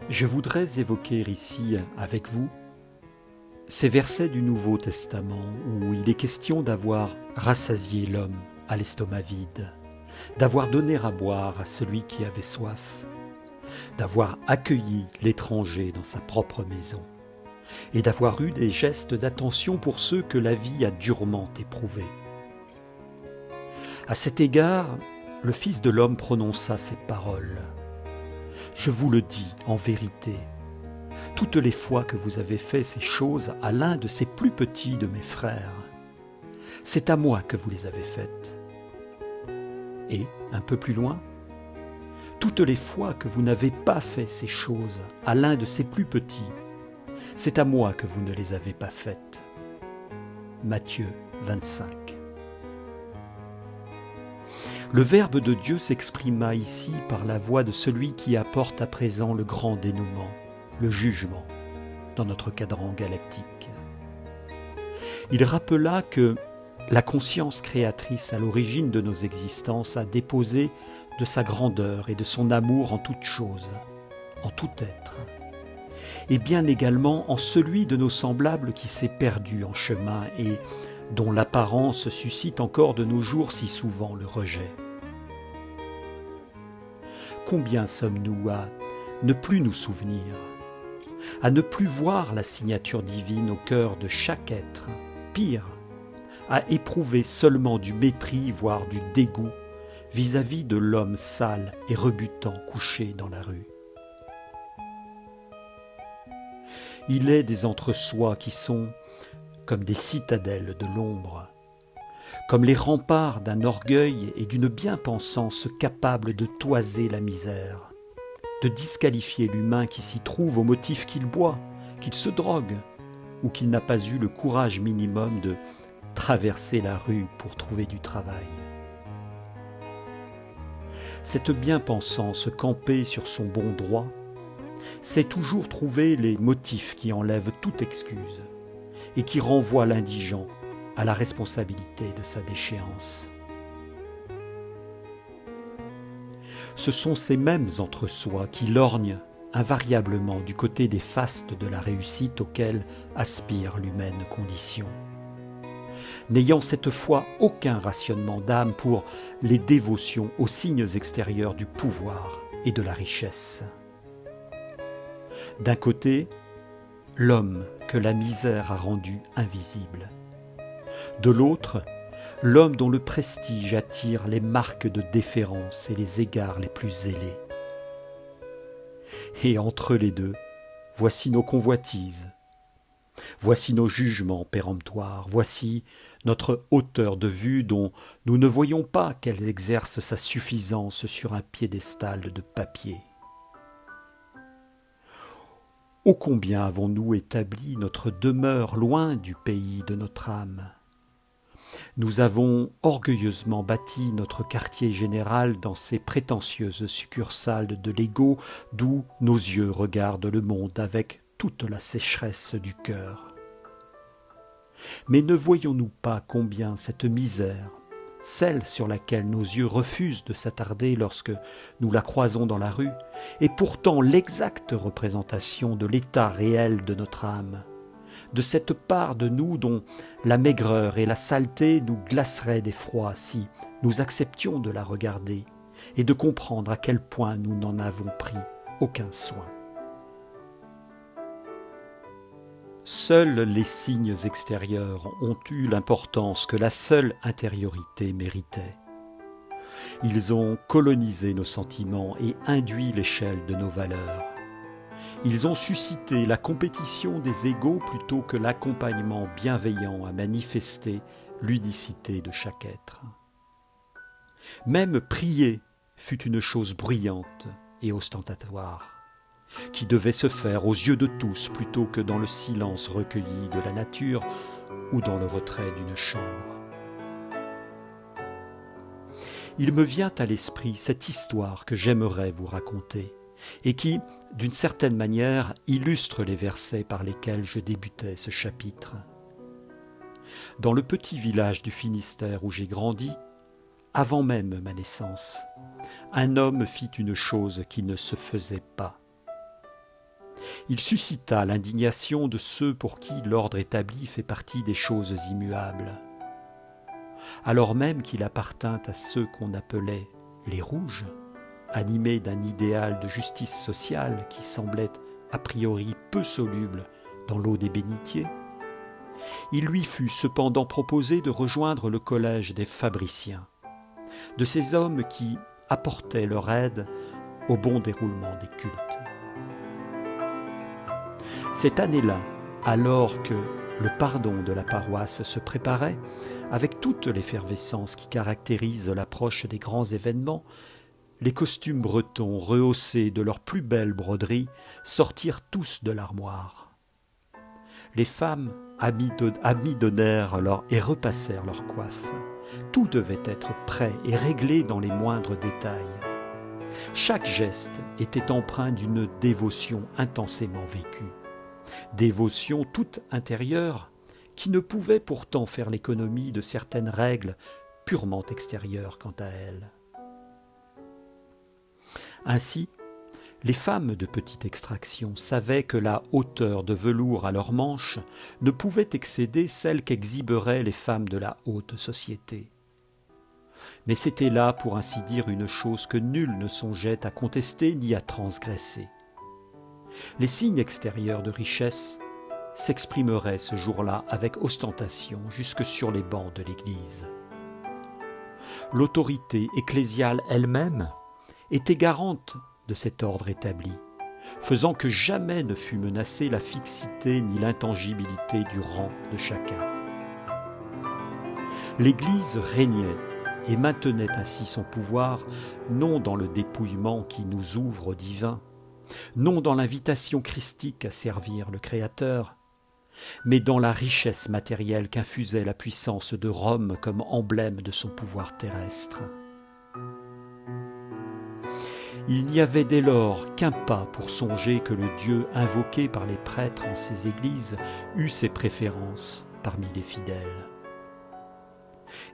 Je voudrais évoquer ici avec vous ces versets du Nouveau Testament où il est question d'avoir rassasié l'homme à l'estomac vide, d'avoir donné à boire à celui qui avait soif, d'avoir accueilli l'étranger dans sa propre maison et d'avoir eu des gestes d'attention pour ceux que la vie a durement éprouvés. À cet égard, le Fils de l'homme prononça ces paroles. Je vous le dis en vérité, toutes les fois que vous avez fait ces choses à l'un de ces plus petits de mes frères, c'est à moi que vous les avez faites. Et, un peu plus loin, toutes les fois que vous n'avez pas fait ces choses à l'un de ces plus petits, c'est à moi que vous ne les avez pas faites. Matthieu 25. Le Verbe de Dieu s'exprima ici par la voix de celui qui apporte à présent le grand dénouement, le jugement, dans notre cadran galactique. Il rappela que la conscience créatrice à l'origine de nos existences a déposé de sa grandeur et de son amour en toute chose, en tout être, et bien également en celui de nos semblables qui s'est perdu en chemin et dont l'apparence suscite encore de nos jours si souvent le rejet. Combien sommes-nous à ne plus nous souvenir, à ne plus voir la signature divine au cœur de chaque être, pire, à éprouver seulement du mépris, voire du dégoût, vis-à-vis de l'homme sale et rebutant couché dans la rue. Il est des entre-soi qui sont comme des citadelles de l'ombre, comme les remparts d'un orgueil et d'une bien-pensance capables de toiser la misère, de disqualifier l'humain qui s'y trouve au motif qu'il boit, qu'il se drogue, ou qu'il n'a pas eu le courage minimum de traverser la rue pour trouver du travail. Cette bien-pensance campée sur son bon droit sait toujours trouver les motifs qui enlèvent toute excuse et qui renvoient l'indigent à la responsabilité de sa déchéance. Ce sont ces mêmes entre-soi qui lorgnent invariablement du côté des fastes de la réussite auxquels aspire l'humaine condition, n'ayant cette fois aucun rationnement d'âme pour les dévotions aux signes extérieurs du pouvoir et de la richesse. D'un côté, l'homme que la misère a rendu invisible. De l'autre, l'homme dont le prestige attire les marques de déférence et les égards les plus zélés. Et entre les deux, voici nos convoitises, voici nos jugements péremptoires, voici notre hauteur de vue dont nous ne voyons pas qu'elle exerce sa suffisance sur un piédestal de papier. Ô combien avons-nous établi notre demeure loin du pays de notre âme ? Nous avons orgueilleusement bâti notre quartier général dans ces prétentieuses succursales de l'ego d'où nos yeux regardent le monde avec toute la sécheresse du cœur. Mais ne voyons-nous pas combien cette misère, celle sur laquelle nos yeux refusent de s'attarder lorsque nous la croisons dans la rue, est pourtant l'exacte représentation de l'état réel de notre âme, de cette part de nous dont la maigreur et la saleté nous glaceraient d'effroi si nous acceptions de la regarder et de comprendre à quel point nous n'en avons pris aucun soin. Seuls les signes extérieurs ont eu l'importance que la seule intériorité méritait. Ils ont colonisé nos sentiments et induit l'échelle de nos valeurs. Ils ont suscité la compétition des égaux plutôt que l'accompagnement bienveillant à manifester l'unicité de chaque être. Même prier fut une chose bruyante et ostentatoire, qui devait se faire aux yeux de tous plutôt que dans le silence recueilli de la nature ou dans le retrait d'une chambre. Il me vient à l'esprit cette histoire que j'aimerais vous raconter et qui, d'une certaine manière, illustre les versets par lesquels je débutais ce chapitre. Dans le petit village du Finistère où j'ai grandi, avant même ma naissance, un homme fit une chose qui ne se faisait pas. Il suscita l'indignation de ceux pour qui l'ordre établi fait partie des choses immuables. Alors même qu'il appartint à ceux qu'on appelait les rouges, animés d'un idéal de justice sociale qui semblait a priori peu soluble dans l'eau des bénitiers, il lui fut cependant proposé de rejoindre le collège des Fabriciens, de ces hommes qui apportaient leur aide au bon déroulement des cultes. Cette année-là, alors que le pardon de la paroisse se préparait, avec toute l'effervescence qui caractérise l'approche des grands événements, les costumes bretons rehaussés de leurs plus belles broderies sortirent tous de l'armoire. Les femmes amidonnèrent et repassèrent leurs coiffes. Tout devait être prêt et réglé dans les moindres détails. Chaque geste était empreint d'une dévotion intensément vécue. Dévotion toute intérieure qui ne pouvait pourtant faire l'économie de certaines règles purement extérieures quant à elle. Ainsi, les femmes de petite extraction savaient que la hauteur de velours à leurs manches ne pouvait excéder celle qu'exhiberaient les femmes de la haute société. Mais c'était là, pour ainsi dire, une chose que nul ne songeait à contester ni à transgresser. Les signes extérieurs de richesse s'exprimeraient ce jour-là avec ostentation jusque sur les bancs de l'Église. L'autorité ecclésiale elle-même était garante de cet ordre établi, faisant que jamais ne fut menacée la fixité ni l'intangibilité du rang de chacun. L'Église régnait et maintenait ainsi son pouvoir, non dans le dépouillement qui nous ouvre au divin, non dans l'invitation christique à servir le Créateur, mais dans la richesse matérielle qu'infusait la puissance de Rome comme emblème de son pouvoir terrestre. Il n'y avait dès lors qu'un pas pour songer que le Dieu invoqué par les prêtres en ces églises eût ses préférences parmi les fidèles.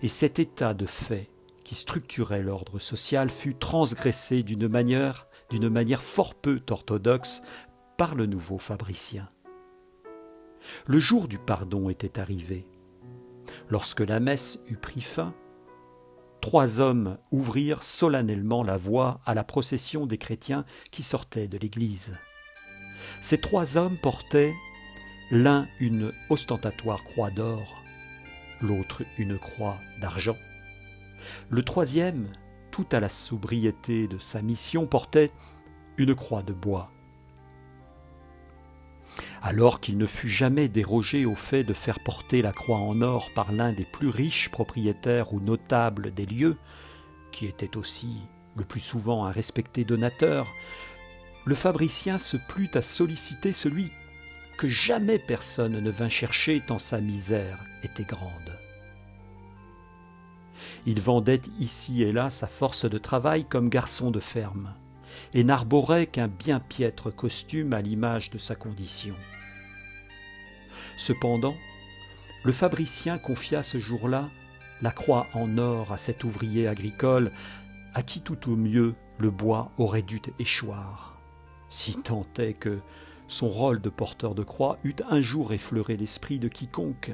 Et cet état de fait qui structurait l'ordre social fut transgressé d'une manière fort peu orthodoxe par le nouveau Fabricien. Le jour du pardon était arrivé. Lorsque la messe eut pris fin, 3 hommes ouvrirent solennellement la voie à la procession des chrétiens qui sortaient de l'église. Ces 3 hommes portaient l'un une ostentatoire croix d'or, l'autre une croix d'argent. Le 3e, tout à la sobriété de sa mission, portait une croix de bois. Alors qu'il ne fut jamais dérogé au fait de faire porter la croix en or par l'un des plus riches propriétaires ou notables des lieux, qui était aussi le plus souvent un respecté donateur, le Fabricien se plut à solliciter celui que jamais personne ne vint chercher tant sa misère était grande. Il vendait ici et là sa force de travail comme garçon de ferme, et n'arborait qu'un bien piètre costume à l'image de sa condition. Cependant, le Fabricien confia ce jour-là la croix en or à cet ouvrier agricole à qui tout au mieux le bois aurait dû échoir, si tant est que son rôle de porteur de croix eût un jour effleuré l'esprit de quiconque.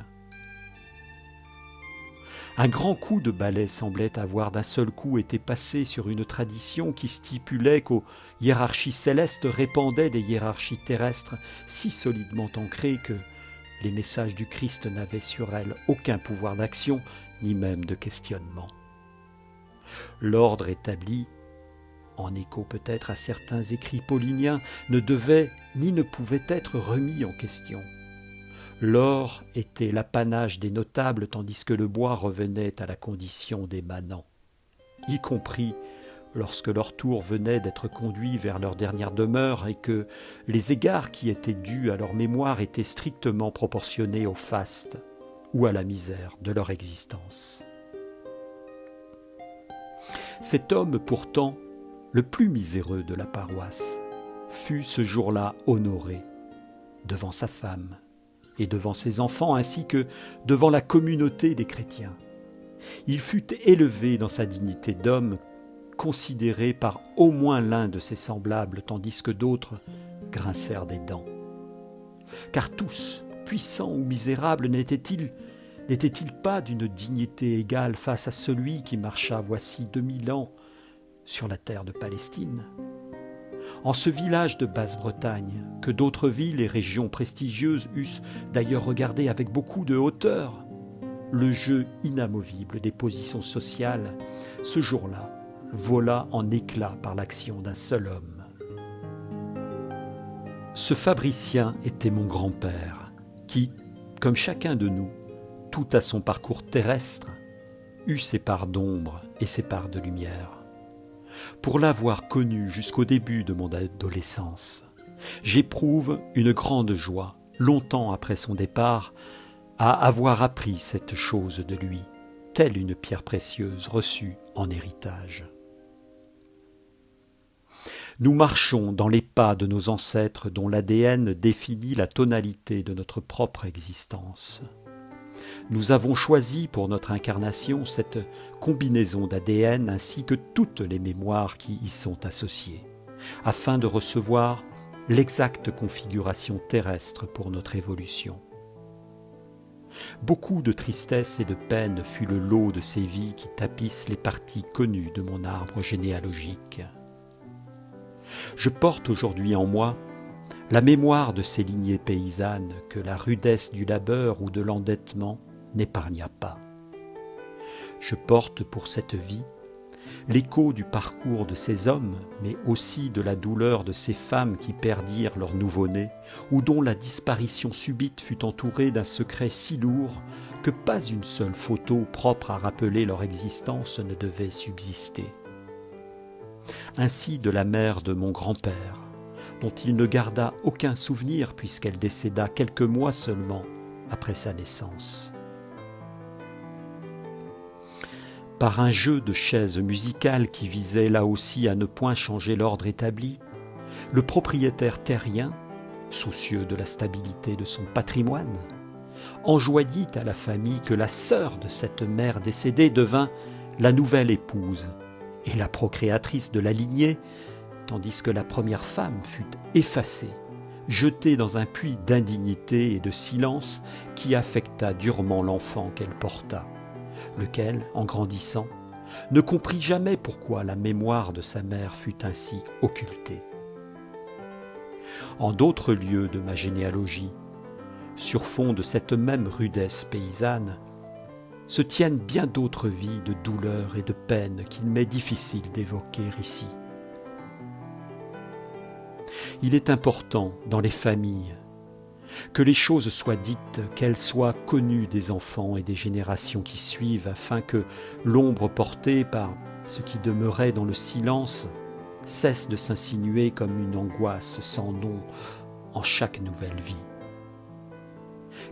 Un grand coup de balai semblait avoir d'un seul coup été passé sur une tradition qui stipulait qu'aux hiérarchies célestes répandaient des hiérarchies terrestres si solidement ancrées que les messages du Christ n'avaient sur elles aucun pouvoir d'action, ni même de questionnement. L'ordre établi, en écho peut-être à certains écrits pauliniens, ne devait ni ne pouvait être remis en question. L'or était l'apanage des notables tandis que le bois revenait à la condition des manants, y compris lorsque leur tour venait d'être conduit vers leur dernière demeure et que les égards qui étaient dus à leur mémoire étaient strictement proportionnés au faste ou à la misère de leur existence. Cet homme pourtant, le plus miséreux de la paroisse, fut ce jour-là honoré devant sa femme et devant ses enfants ainsi que devant la communauté des chrétiens. Il fut élevé dans sa dignité d'homme, considéré par au moins l'un de ses semblables, tandis que d'autres grincèrent des dents. Car tous, puissants ou misérables, n'étaient-ils pas d'une dignité égale face à celui qui marcha voici 2000 ans sur la terre de Palestine? En ce village de Basse-Bretagne, que d'autres villes et régions prestigieuses eussent d'ailleurs regardé avec beaucoup de hauteur, le jeu inamovible des positions sociales, ce jour-là, vola en éclats par l'action d'un seul homme. Ce fabricien était mon grand-père, qui, comme chacun de nous, tout à son parcours terrestre, eut ses parts d'ombre et ses parts de lumière. Pour l'avoir connu jusqu'au début de mon adolescence, j'éprouve une grande joie, longtemps après son départ, à avoir appris cette chose de lui, telle une pierre précieuse reçue en héritage. Nous marchons dans les pas de nos ancêtres dont l'ADN définit la tonalité de notre propre existence. Nous avons choisi pour notre incarnation cette combinaison d'ADN ainsi que toutes les mémoires qui y sont associées, afin de recevoir l'exacte configuration terrestre pour notre évolution. Beaucoup de tristesse et de peine fut le lot de ces vies qui tapissent les parties connues de mon arbre généalogique. Je porte aujourd'hui en moi la mémoire de ces lignées paysannes que la rudesse du labeur ou de l'endettement n'épargna pas. Je porte pour cette vie l'écho du parcours de ces hommes, mais aussi de la douleur de ces femmes qui perdirent leur nouveau-né ou dont la disparition subite fut entourée d'un secret si lourd que pas une seule photo propre à rappeler leur existence ne devait subsister. Ainsi de la mère de mon grand-père, dont il ne garda aucun souvenir puisqu'elle décéda quelques mois seulement après sa naissance. Par un jeu de chaises musicales qui visait là aussi à ne point changer l'ordre établi, le propriétaire terrien, soucieux de la stabilité de son patrimoine, enjoignit à la famille que la sœur de cette mère décédée devint la nouvelle épouse et la procréatrice de la lignée, tandis que la première femme fut effacée, jetée dans un puits d'indignité et de silence qui affecta durement l'enfant qu'elle porta, lequel, en grandissant, ne comprit jamais pourquoi la mémoire de sa mère fut ainsi occultée. En d'autres lieux de ma généalogie, sur fond de cette même rudesse paysanne, se tiennent bien d'autres vies de douleur et de peine qu'il m'est difficile d'évoquer ici. Il est important, dans les familles, que les choses soient dites, qu'elles soient connues des enfants et des générations qui suivent, afin que l'ombre portée par ce qui demeurait dans le silence cesse de s'insinuer comme une angoisse sans nom en chaque nouvelle vie.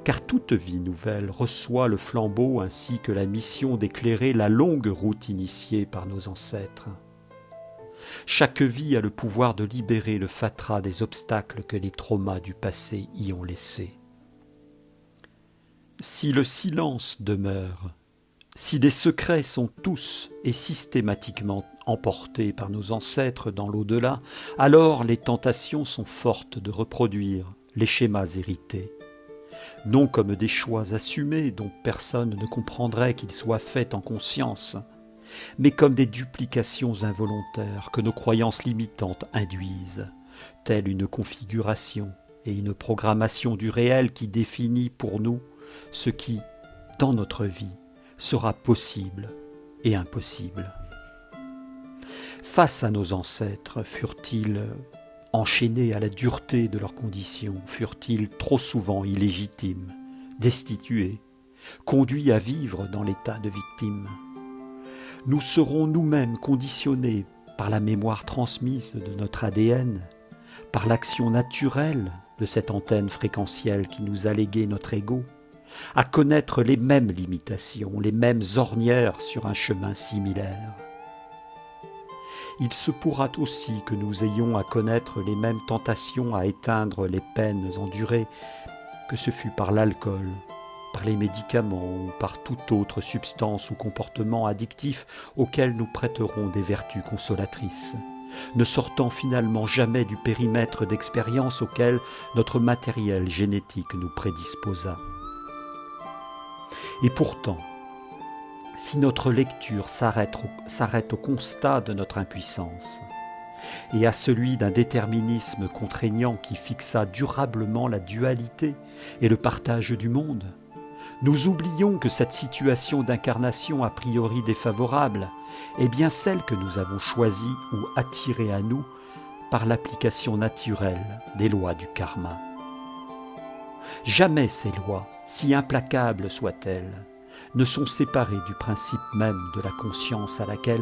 Car toute vie nouvelle reçoit le flambeau ainsi que la mission d'éclairer la longue route initiée par nos ancêtres. Chaque vie a le pouvoir de libérer le fatras des obstacles que les traumas du passé y ont laissés. Si le silence demeure, si les secrets sont tous et systématiquement emportés par nos ancêtres dans l'au-delà, alors les tentations sont fortes de reproduire les schémas hérités, non comme des choix assumés dont personne ne comprendrait qu'ils soient faits en conscience, mais comme des duplications involontaires que nos croyances limitantes induisent, telle une configuration et une programmation du réel qui définit pour nous ce qui, dans notre vie, sera possible et impossible. Face à nos ancêtres, furent-ils enchaînés à la dureté de leurs conditions, furent-ils trop souvent illégitimes, destitués, conduits à vivre dans l'état de victime? Nous serons nous-mêmes conditionnés par la mémoire transmise de notre ADN, par l'action naturelle de cette antenne fréquentielle qui nous a légué notre ego, à connaître les mêmes limitations, les mêmes ornières sur un chemin similaire. Il se pourra aussi que nous ayons à connaître les mêmes tentations à éteindre les peines endurées, que ce fût par l'alcool, par les médicaments ou par toute autre substance ou comportement addictif auquel nous prêterons des vertus consolatrices, ne sortant finalement jamais du périmètre d'expérience auquel notre matériel génétique nous prédisposa. Et pourtant, si notre lecture s'arrête au constat de notre impuissance et à celui d'un déterminisme contraignant qui fixa durablement la dualité et le partage du monde, nous oublions que cette situation d'incarnation a priori défavorable est bien celle que nous avons choisie ou attirée à nous par l'application naturelle des lois du karma. Jamais ces lois, si implacables soient-elles, ne sont séparées du principe même de la conscience à laquelle,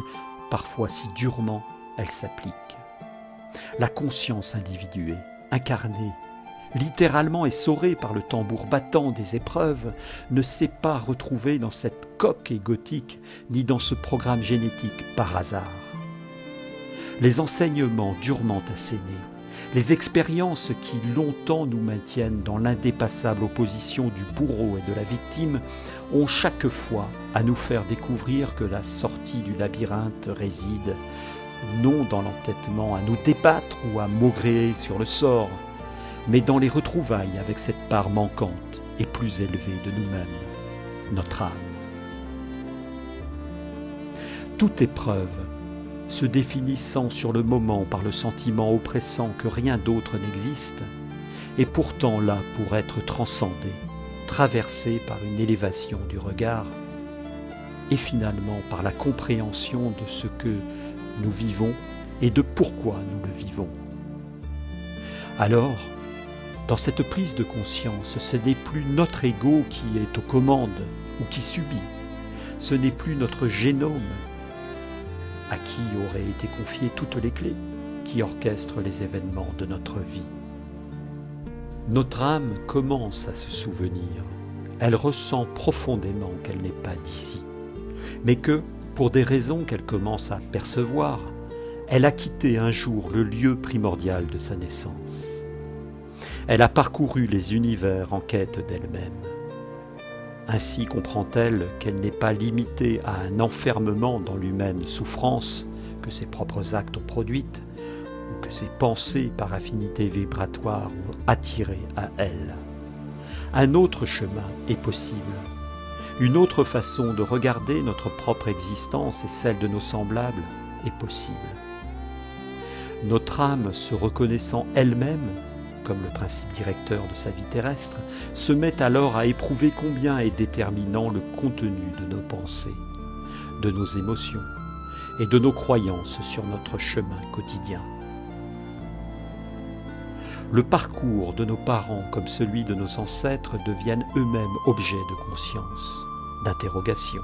parfois si durement, elles s'appliquent. La conscience individuée, incarnée, littéralement essorée par le tambour battant des épreuves, ne s'est pas retrouvée dans cette coque égotique ni dans ce programme génétique par hasard. Les enseignements durement assénés, les expériences qui longtemps nous maintiennent dans l'indépassable opposition du bourreau et de la victime ont chaque fois à nous faire découvrir que la sortie du labyrinthe réside non dans l'entêtement à nous débattre ou à maugréer sur le sort, mais dans les retrouvailles avec cette part manquante et plus élevée de nous-mêmes, notre âme. Toute épreuve, se définissant sur le moment par le sentiment oppressant que rien d'autre n'existe, est pourtant là pour être transcendée, traversée par une élévation du regard et finalement par la compréhension de ce que nous vivons et de pourquoi nous le vivons. Alors, dans cette prise de conscience, ce n'est plus notre ego qui est aux commandes ou qui subit, ce n'est plus notre génome à qui auraient été confiées toutes les clés qui orchestrent les événements de notre vie. Notre âme commence à se souvenir, elle ressent profondément qu'elle n'est pas d'ici, mais que, pour des raisons qu'elle commence à percevoir, elle a quitté un jour le lieu primordial de sa naissance. Elle a parcouru les univers en quête d'elle-même. Ainsi comprend-elle qu'elle n'est pas limitée à un enfermement dans l'humaine souffrance que ses propres actes ont produite, ou que ses pensées par affinité vibratoire ont attirée à elle. Un autre chemin est possible. Une autre façon de regarder notre propre existence et celle de nos semblables est possible. Notre âme, se reconnaissant elle-même, comme le principe directeur de sa vie terrestre, se met alors à éprouver combien est déterminant le contenu de nos pensées, de nos émotions et de nos croyances sur notre chemin quotidien. Le parcours de nos parents comme celui de nos ancêtres deviennent eux-mêmes objets de conscience, d'interrogation.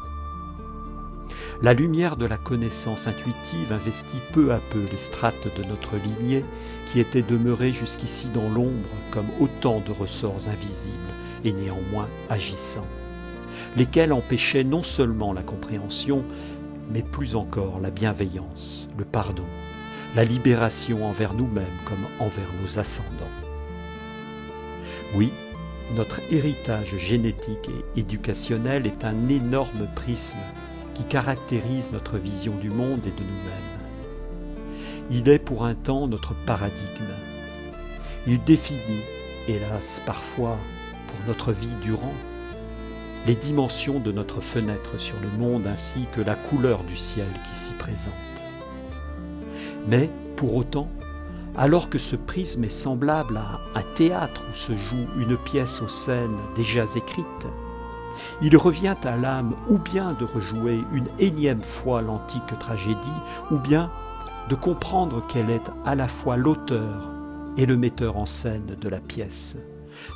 La lumière de la connaissance intuitive investit peu à peu les strates de notre lignée qui étaient demeurées jusqu'ici dans l'ombre comme autant de ressorts invisibles et néanmoins agissants, lesquels empêchaient non seulement la compréhension, mais plus encore la bienveillance, le pardon, la libération envers nous-mêmes comme envers nos ascendants. Oui, notre héritage génétique et éducationnel est un énorme prisme qui caractérise notre vision du monde et de nous-mêmes. Il est pour un temps notre paradigme. Il définit, hélas parfois pour notre vie durant, les dimensions de notre fenêtre sur le monde ainsi que la couleur du ciel qui s'y présente. Mais, pour autant, alors que ce prisme est semblable à un théâtre où se joue une pièce aux scènes déjà écrites, il revient à l'âme ou bien de rejouer une énième fois l'antique tragédie, ou bien de comprendre qu'elle est à la fois l'auteur et le metteur en scène de la pièce,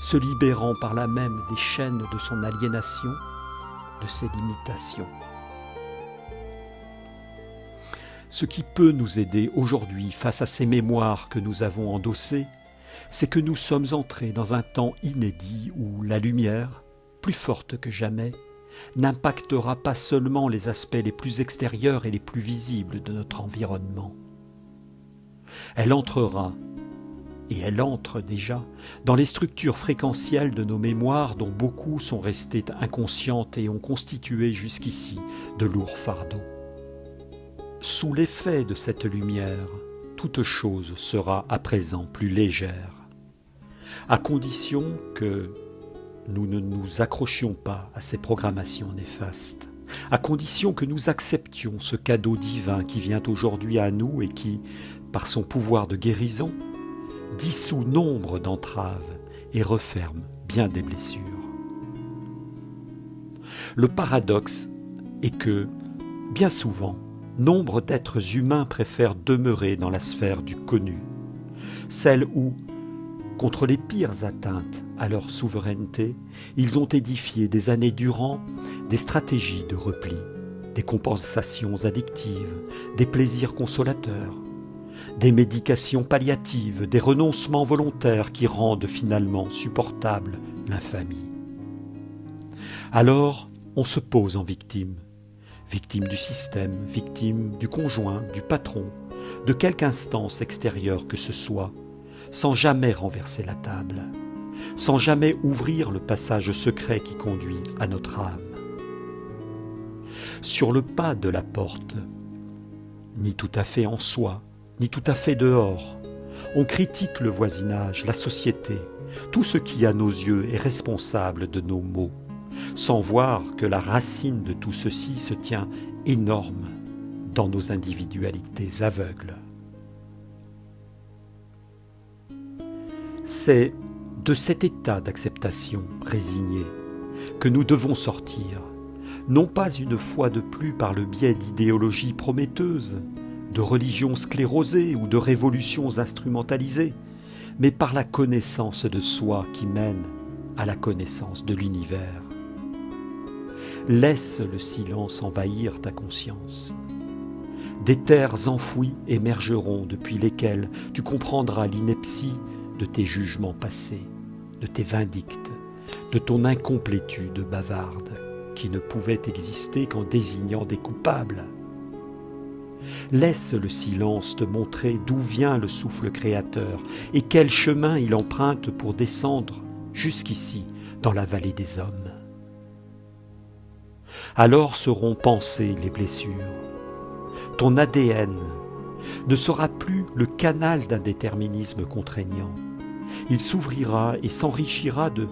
se libérant par là même des chaînes de son aliénation, de ses limitations. Ce qui peut nous aider aujourd'hui face à ces mémoires que nous avons endossées, c'est que nous sommes entrés dans un temps inédit où la lumière, plus forte que jamais, n'impactera pas seulement les aspects les plus extérieurs et les plus visibles de notre environnement. Elle entrera, et elle entre déjà, dans les structures fréquentielles de nos mémoires dont beaucoup sont restées inconscientes et ont constitué jusqu'ici de lourds fardeaux. Sous l'effet de cette lumière, toute chose sera à présent plus légère, à condition que nous ne nous accrochions pas à ces programmations néfastes, à condition que nous acceptions ce cadeau divin qui vient aujourd'hui à nous et qui, par son pouvoir de guérison, dissout nombre d'entraves et referme bien des blessures. Le paradoxe est que, bien souvent, nombre d'êtres humains préfèrent demeurer dans la sphère du connu, celle où, contre les pires atteintes à leur souveraineté, ils ont édifié des années durant des stratégies de repli, des compensations addictives, des plaisirs consolateurs, des médications palliatives, des renoncements volontaires qui rendent finalement supportable l'infamie. Alors, on se pose en victime, victime du système, victime du conjoint, du patron, de quelque instance extérieure que ce soit, sans jamais renverser la table, sans jamais ouvrir le passage secret qui conduit à notre âme. Sur le pas de la porte, ni tout à fait en soi, ni tout à fait dehors, on critique le voisinage, la société, tout ce qui à nos yeux est responsable de nos maux, sans voir que la racine de tout ceci se tient énorme dans nos individualités aveugles. C'est de cet état d'acceptation résigné que nous devons sortir, non pas une fois de plus par le biais d'idéologies prometteuses, de religions sclérosées ou de révolutions instrumentalisées, mais par la connaissance de soi qui mène à la connaissance de l'univers. Laisse le silence envahir ta conscience. Des terres enfouies émergeront depuis lesquelles tu comprendras l'ineptie de tes jugements passés, de tes vindictes, de ton incomplétude bavarde qui ne pouvait exister qu'en désignant des coupables. Laisse le silence te montrer d'où vient le souffle créateur et quel chemin il emprunte pour descendre jusqu'ici dans la vallée des hommes. Alors seront pansées les blessures. Ton ADN ne sera plus le canal d'un déterminisme contraignant. Il s'ouvrira et s'enrichira de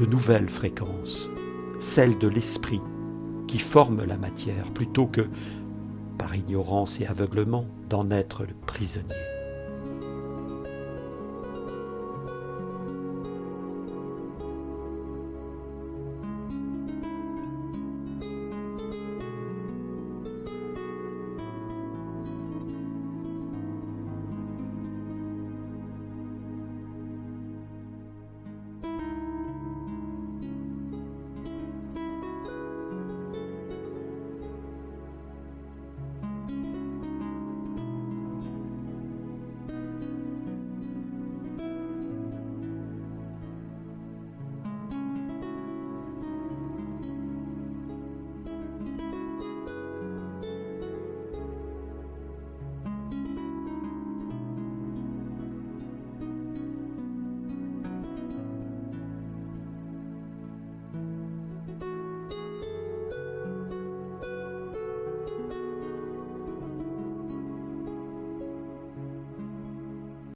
nouvelles fréquences, celles de l'esprit qui forme la matière plutôt que, par ignorance et aveuglement, d'en être le prisonnier.